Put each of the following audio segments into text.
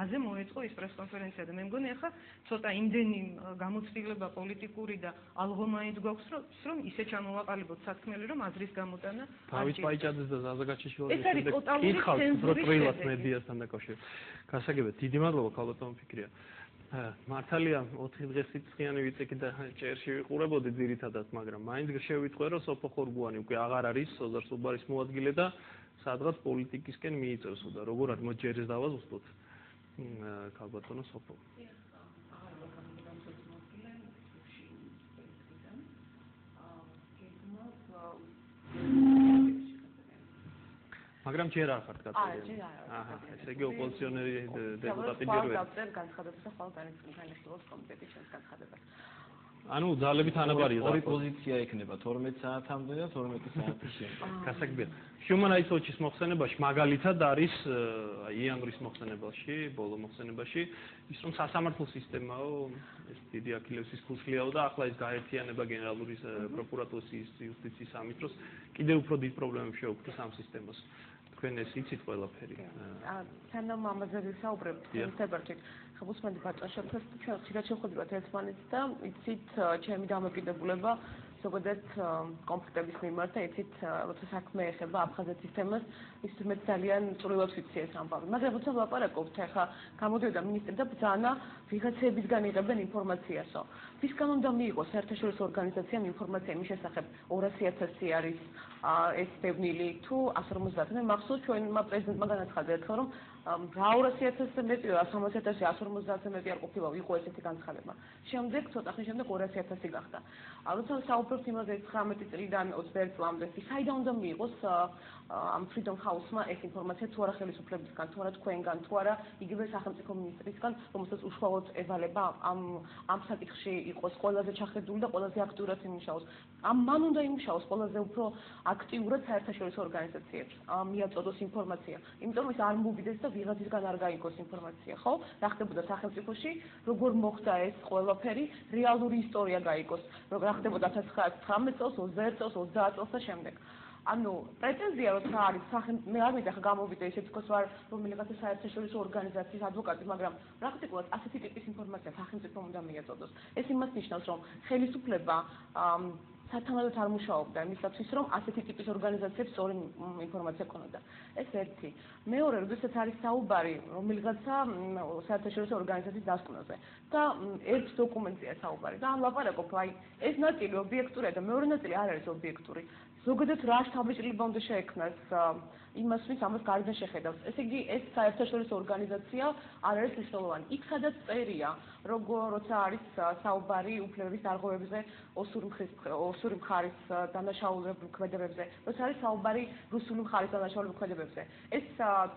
მაზე მოეწყო ის პრესკონფერენცია და მე მგონი ახლა ცოტა იმდენი გამოცდილება პოლიტიკური და ალღომაინც გვაქვს რომ ისე ჩამოვაყალიბოთ საქმელი რომ აზრის გამოტანა თავის პაიჭაძეს და ზაზაგაჩიშვილის ეს არის ტოტალური ცენზურის შედეგი მედიასთან დაკავშირებით. გასაგებად, დიდი მადლობა ქალბატონ ფიქრია. მართალია 4 დღეს სიცხიანი ვიწექი და ჭერში ვიყურებოდი ძირითადად, მაგრამ მაინც შევიტყვე რომ სოფო ხორგუანი უკვე აღარ არის სოზარ სუბარის მოადგილე და სადღაც პოლიტიკისკენ მიიწევსო და როგორ არის მოჯერეს დავაზუსტოთ ქალბატონო სოფო. მაგრამ ჯერ არ ხართ გაწეული. აჰა, ესე იგი ოპოზიციონერი დეპუტატი პირველი. განცხადებას და ხვალ განხილავს კომიტეტის ჩვენს განცხადებას. ანუ ძალები თანაბარია. ორი პოზიცია იქნება 12 საათამდე და 12 საათის შემდეგ. გასაგებია. Human Rights Watch-ის მოხსენებაში მაგალითად არის იანგრის მოხსენებაში, ბოლო მოხსენებაში ის რომ სასამართლო სისტემაო ეს დიდი აქილევსის ქუსლიაო და ახლა ის გაერთიანება გენერალური პროკურატურის იუსტიციის სამით დროს კიდევ უფრო დიდ პრობლემებს შეუქმნის ამ სისტემას. თქვენ ეს იცით ყველაფერი. სანამ ამაზე ვისაუბრებთ, თებერვალით ხებუსმენდი ბატონ შევხვდით ჩვენ ხშირად შევხვდით ერთმანეთს და იცით ჩემი დამოკიდებულება ზოგადად კონფლიქტების მიმართ და იცით როცა საქმე ეხება აფხაზეთის თემას ის მე ძალიან წვრილად ვიცი ეს ამბავი. მაგრამ როცა ვლაპარაკობთ ახლა გამოდიოდა მინისტრი და ბრძანა ვიღაცებისგან იღებენ ინფორმაციასო. ვისგან უნდა მიიღოს საერთაშორისო ორგანიზაციამ ინფორმაცია იმის შესახებ 200,000 არის ეს დევნილი თუ 150. მე მახსოვს ჩვენმა პრეზიდენტმა განაცხადა ერთხელ რომ რა 200,000-ზე მეტი 150,000 150-ზე მეტი არ ყოფილა იყო ესეთი განცხადება. შემდეგ ცოტა ხნის შემდეგ 200,000 გახდა. როცა საუბრობთ იმაზე 19 წლიდან 21 წლამდე საიდან უნდა მიიღოს ამ Freedom House-მა ეს ინფორმაცია თუ არა ხელისუფლებისგან, თუ არა თქვენგან, თუ არა იგივე სახელმწიფო მინისტრისგან, რომელსაც უშუალოდ ევალება ამ საკითხში იყოს ყველაზე ჩახედული და ყველაზე აქტიურად იმუშაოს. მან უნდა იმუშაოს ყველაზე უფრო აქტიურად საერთაშორისო ორგანიზაციებს. მიაწოდოს ინფორმაცია. იმიტომ რომ ის არ მოვიდეს და ვიღაცისგან არ გაიგოს ინფორმაცია, ხო? რა ხდებოდა სახელმწიფოში, როგორ მოხდა ეს ყველაფერი, რეალური ისტორია გაიგოს. რა ხდებოდა 1919 წელს, 21 წელს, 30 წელს და შემდეგ. ანუ პრეტენზია როცა არის მე არ მინდა ხა გამოვიდე ისეთ თქოს ვარ რომელიღაცა საერთაშორისო ორგანიზაციის ადვოკატი, მაგრამ პრაქტიკულად ასეთი ტიპის ინფორმაცია სახელმწიფომ უნდა მიაწოდოს. ეს იმას ნიშნავს, რომ ხელისუფლება სათანადოდ არ მუშაობდა იმისათვის, რომ ასეთი ტიპის ორგანიზაციებს სწორი ინფორმაცია ქონოდა. ეს ერთი. მეორე, როდესაც არის საუბარი რომელიღაცა საერთაშორისო ორგანიზაციის დასკვნაზე და ერთ დოკუმენტია საუბარი და ამ ლაპარაკობ, აი ეს ნაწილი ობიექტურია და მეორე ნაწილი არ არის ობიექტური. ზოგადად რა შთაბეჭდილება უნდა შეექმნას იმას, ვინც ამას გარდან შეხედავს. ესე იგი, ეს საერთაშორისო ორგანიზაცია არ არის მნიშვნელოვანი. იქ სადაც წერია, როცა არის საუბარი უფლებების დარღვევებზე, ოსური მხარის დანაშაულებრივ ქმედებებზე, როცა არის საუბარი რუსული მხარის დანაშაულებრივ ქმედებებზე. ეს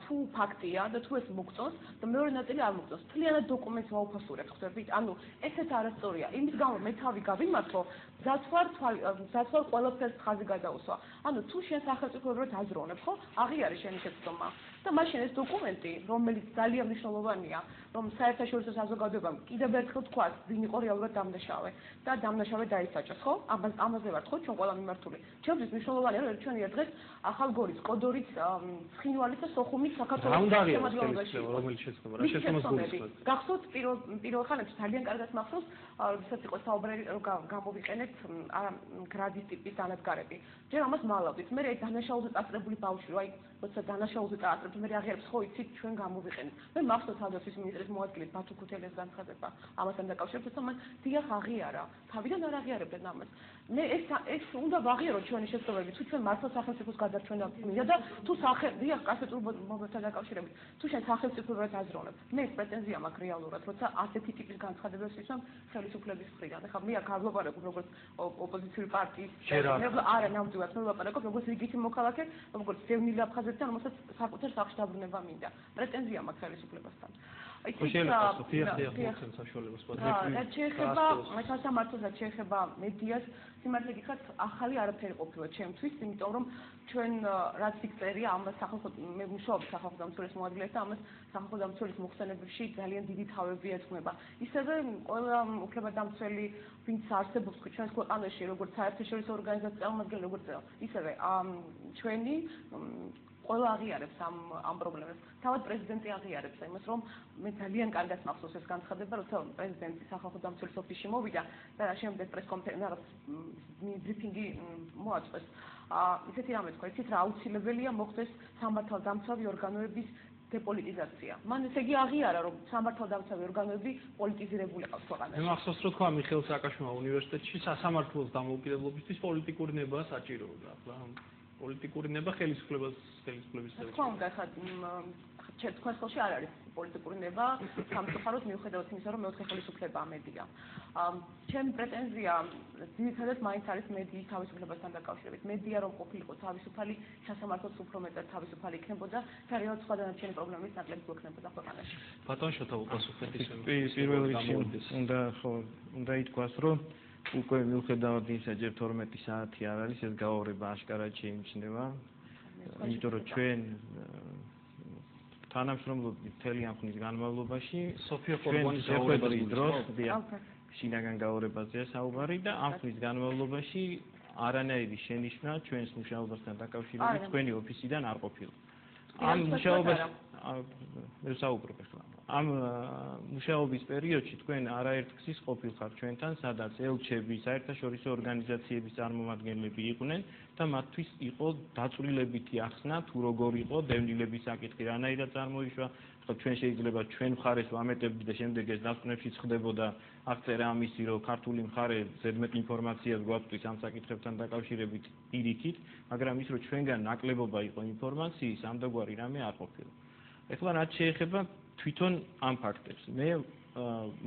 თუ ფაქტია და თუ ეს მოგწონს, და მეორე ნაწილი არ მოგწონს. მთლიანად დოკუმენტს მოუფასურებთ, ხვდებით? ანუ ესეც არასწორია. იმის გამო მე თავი გავიმართო, ზაცვარ ყველაფერს ხაზი გადაუსვა. ანუ თუ შენ სახელმწიფოებრივად აზროვნებ, ხო? აღიარე შენი შეცდომა. და მაშინ ეს დოკუმენტი, რომელიც ძალიან მნიშვნელოვანია, რომ საერთაშორისო საზოგადოებამ კიდევ ერთხელ თქვას, ვინ იყო რეალურად დამნაშავე და დამნაშავე დაისაჯოს, ხო? ამაზე ვართ, ხო? ჩვენ ყველა მიმართული. ჩემთვის მნიშვნელოვანია, რომ ჩვენ ერთ დღეს ახალგორის, კოდორის, ცხინვალის და სოხუმის საქართველოს შემადგენლობაში რომელიც შეცდომა, რა შეცდომას გახსოვთ პირველ ხანებში ძალიან კარგად მახსოვს, როდესაც იყო საუბარი რომ გამოვიყენეთ გრადის ტიპის დანადგარები. ჯერ ამას მალავდით. მე დანაშაულზე წასწრებული ბავშვი, აი, როცა დანაშაულზე წასწრებთ, მე აღიარებს ხო იცით ჩვენ გამოვიყენეთ. მე მახსოვს თავდაცვის მინისტრის მოადგილეს ბათუ ქუთელიას განცხადება ამასთან დაკავშირებით, რომ მან დიახ აღიარა. თავიდან არ აღიარებდნენ ამას. მე ეს უნდა ვაღიაროთ ჩვენი შეცდომები, თუ ჩვენ მართლა სახელმწიფოს გადარჩენა მინდა და თუ დიახ კასეტურ მომენტთან დაკავშირებით, თუ შენ სახელმწიფოებრივად აზროვნებ. მე ეს პრეტენზია მაქვს რეალურად, როცა ასეთი ტიპის განცხადებებს ისვამ ხელისუფლების მხრიდან. ახლა მე აქ არ ვლაპარაკობ როგორც ოპოზიციური პარტიის არა ნამდვილად მე ვლაპარაკობ როგორც რიგითი მოქალაქე, როგორც დევნილი აფხაზეთიდან, რომელსაც საკუთარ სახლში დაბრუნება მინდა. პრეტენზია მაქვს ხელისუფლებასთან. რაც შეეხება სასამართლოს, რაც შეეხება მედიას, სიმართლე გითხრათ, ახალი არაფერი ყოფილა ჩემთვის, იმიტომ რომ ჩვენ რაც იქწერია ამ სახალხო მე მუშაობ სახალხო დამცველის მოადგილედ და ამას სახალხო დამცველის მოხსენებაში ძალიან დიდი თავები ეძღვნება. ისევე ყველა უფლებადამცველი ვინც არსებობს ჩვენს ქვეყანაში როგორც საერთაშორისო ორგანიზაციის წარმომადგენელი როგორც ისევე ჩვენი ყველა აღიარებს ამ პრობლემებს. თავად პრეზიდენტი აღიარებს იმას, რომ მე ძალიან კარგად მახსოვს ეს განცხადება, როცა პრეზიდენტი სახალხო დამცველის ოფისში მოვიდა და შემდეგ პრესკონფერენცი მოაწყვეს. ისეთი რამე თქვა, იცით რა აუცილებელია მოხდეს სამართალდამცავი ორგანოების დეპოლიტიზაცია. მან ესე იგი აღიარა, რომ სამართალდამცავი ორგანოები პოლიტიზირებული ყავს ქვეყანაში. მე მახსოვს, რომ თქვა მიხეილ სააკაშვილმა უნივერსიტეტში სასამართლოს დამოუკიდებლობისთვის პოლიტიკური ნება საჭიროა. პოლიტიკური ნება ხელისუფლების თქვა უნდა ხა თქვენს ხელში არ არის პოლიტიკური ნება სამწუხაროდ მიუხედავად იმისა რომ მეოთხე ხელისუფლება მედია. ჩემი პრეტენზია ძირითადად მაინც არის მედიის თავისუფლებასთან დაკავშირებით. მედია რომ ყოფილიყო თავისუფალი, სასამართლოც უფრო მეტად თავისუფალი იქნებოდა და რეალურად სხვა დანარჩენი პრობლემის ნაკლები გვექნებოდა ქვეყანაში. ბატონ შოთა უპასუხეთ ისე. პირველ რიგში უნდა ითქვას, რომ უკვე მიუხედავად იმისა, ჯერ 12 საათი არ არის, ეს გაუარება აშკარად შეიმჩნევა. იმიტომ რომ ჩვენ თანამშრომლობთ მთელი ამ ხნის განმავლობაში სოფია ყორბანის შეხვედრის დროს შინაგან გაუარებაზეა საუბარი და ამ ხნის განმავლობაში არანაირი შენიშვნა ჩვენს მუშაობასთან დაკავშირებით თქვენი ოფისიდან არ ყოფილა. ამ მუშაობას საუბრობ ახლა. ამ მუშაობის პერიოდში თქვენ არაერთ გზის ყოფილხართ ჩვენთან, სადაც ელჩები, საერთაშორისო ორგანიზაციების წარმომადგენლები იყვნენ და მათთვის იყო დაწვრილებითი ახსნა, თუ როგორ იყო დევნილების საკითხი, რანაირად წარმოიშვა. ჩვენ შეიძლება ჩვენ მხარეს ვამეტებდით და შემდეგ ეს დასკვნებშიც ხდებოდა აღწერა ამისი, რომ ქართული მხარე ზედმეტ ინფორმაციას გვაწვდის ამ საკითხებთან დაკავშირებით პირიქით, მაგრამ ის რომ ჩვენგან ნაკლებობა იყო ინფორმაციის, ამდაგვარი რამე არ ყოფილა. ეხლა რაც შეეხება თვითონ ამ ფაქტებს. მე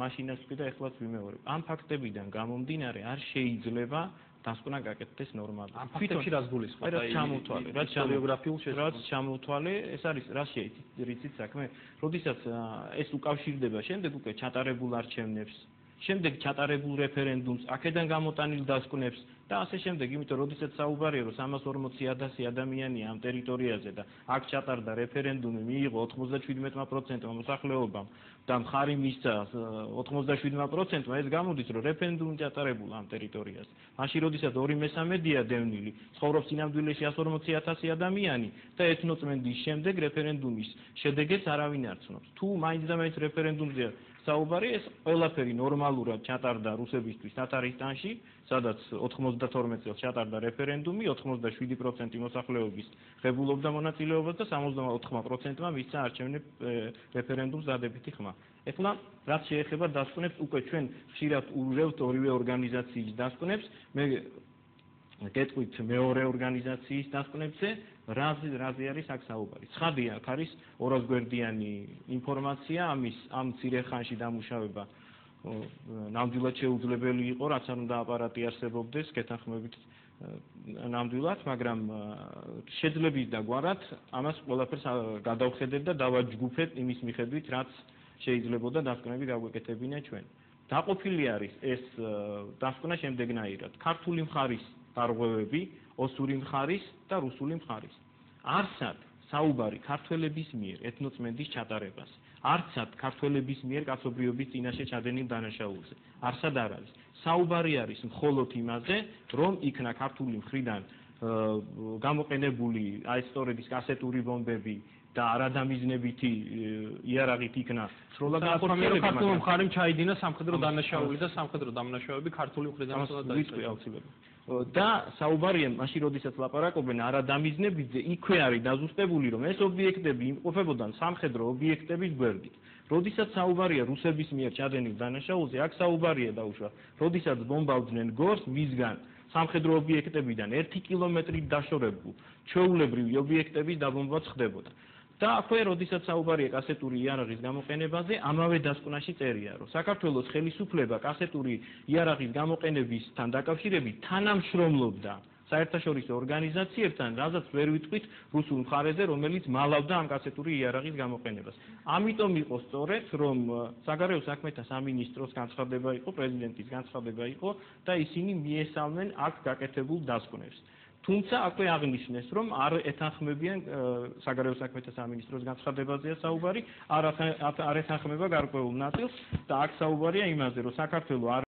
მაშინაც ვთქვი და ეხლაც ვიმეორებ. ამ ფაქტებიდან გამომდინარე არ შეიძლება დასკვნა გაკეთდეს ნორმალურად. ამ ფაქტებში რაც გულისხმობ, რაც ჩამოთვალე, რაც ჩამოთვალე, ეს არის რა შეიცით საქმე, როდესაც ეს უკავშირდება შემდეგ უკვე ჩატარებულ არჩევნებს, შემდეგ ჩატარებულ რეფერენდუმს, აქედან გამოტანილ დასკვნებს და ასე შემდეგ, იმიტომ რომ როდესაც საუბარია რომ 340,000 ადამიანია ამ ტერიტორიაზე და აქ ჩატარდა რეფერენდუმი, მიიღო 97% მოსახლეობამ და მხარი მისცა 97%-მა, ეს გამოდის რომ რეფერენდუმი ჩატარებულა ამ ტერიტორიაზე. მაშინ როდესაც 2/3-ია დევნილი, ცხოვრობს სინამდვილეში 140,000 ადამიანი და ეთნოწმენდის შემდეგ რეფერენდუმის შედეგებს არავინ არ ცნობს. თუ მაინც და მაინც რეფერენდუმზე საუბარი, ეს ყველაფერი ნორმალურად ჩატარდა რუსებისთვის თათარისტანში, სადაც 92 წელს ჩატარდა რეფერენდუმი, 87% მოსახლეობის ღებულობდა მონაწილეობას და 64%-მა მისცა არჩევნებ რეფერენდუმს დადებითი ხმა. ეხლა რაც შეეხება დასკვნებს, უკვე ჩვენ ხშირად ურევთ ორივე ორგანიზაციის დასკვნებს, მე გეტყვით მეორე ორგანიზაციის დასკვნებზე, რაზე არის აქ საუბარი. ცხადია, აქ არის 200 გვერდიანი ინფორმაცია, ამ მცირე ხანში დამუშავება ნამდვილად შეუძლებელი იყო, რაც არ უნდა აპარატი არსებობდეს, გეთანხმებით ნამდვილად, მაგრამ შეძლებით და გვარად ამას ყველაფერს გადავხედეთ და დავაჯგუფეთ იმის მიხედვით, რაც შეიძლებოდა დასკვნები გავეკეთებინა ჩვენ. დაყოფილი არის ეს დასკვნა შემდეგნაირად. ქართული მხარის დარღვევები, ოსური მხარის და რუსული მხარის. არსად საუბარი ქართველების მიერ ეთნოწმენდის ჩატარებას. არცად ქართველების მიერ კაცობრიობის წინაშე ჩადენილ დანაშაულზე. არსად არ არის. საუბარი არის მხოლოდ იმაზე, რომ იქნა ქართული მხრიდან გამოყენებული აი სწორედ ის კასეტური ბომბები და არადამიზნებითი იარაღით იქნა სროლა განხორციელებული. ქართული მხარემ ჩაიდინა სამხედრო დანაშაული და სამხედრო დამნაშავეები ქართული მხრიდან ვიტყვი აუცილებლად. და საუბარია მაშინ როდესაც ლაპარაკობენ არადამიზნებიძე, იქვე არის დაზუსტებული, რომ ეს ობიექტები იმყოფებოდან სამხედრო ობიექტების გვერდით. როდესაც საუბარია რუსების მიერ ჩადენილ დანაშაულზე, აქ საუბარია დაუშვათ, როდესაც ბომბავდნენ გორს მისგან სამხედრო ობიექტებიდან 1 კილომეტრით დაშორებულ ჩვეულებრივი ობიექტების დაბომბვაც ხდებოდა. და აქვე როდესაც საუბარია კასეტური იარაღის გამოყენებაზე, ამავე დასკვნაში წერია, რომ საქართველოს ხელისუფლება კასეტური იარაღის გამოყენებისთან დაკავშირებით თანამშრომლობდა საერთაშორისო ორგანიზაციებთან, რაზეც ვერ ვიტყვით რუსულ მხარეზე, რომელიც მალავდა ამ კასეტური იარაღის გამოყენებას. ამიტომ იყო სწორედ, რომ საგარეო საქმეთა სამინისტროს განცხადება იყო, პრეზიდენტის განცხადება იყო და ისინი მიესალმენ აქ გაკეთებულ დასკვნებს. თუმცა აქვე აღნიშნეს, რომ არ ეთანხმებიან საგარეო საქმეთა სამინისტროს განცხადებაზეა საუბარი, არ ეთანხმება გარკვეულ ნაწილს და აქ საუბარია იმაზე, რომ საქართველოს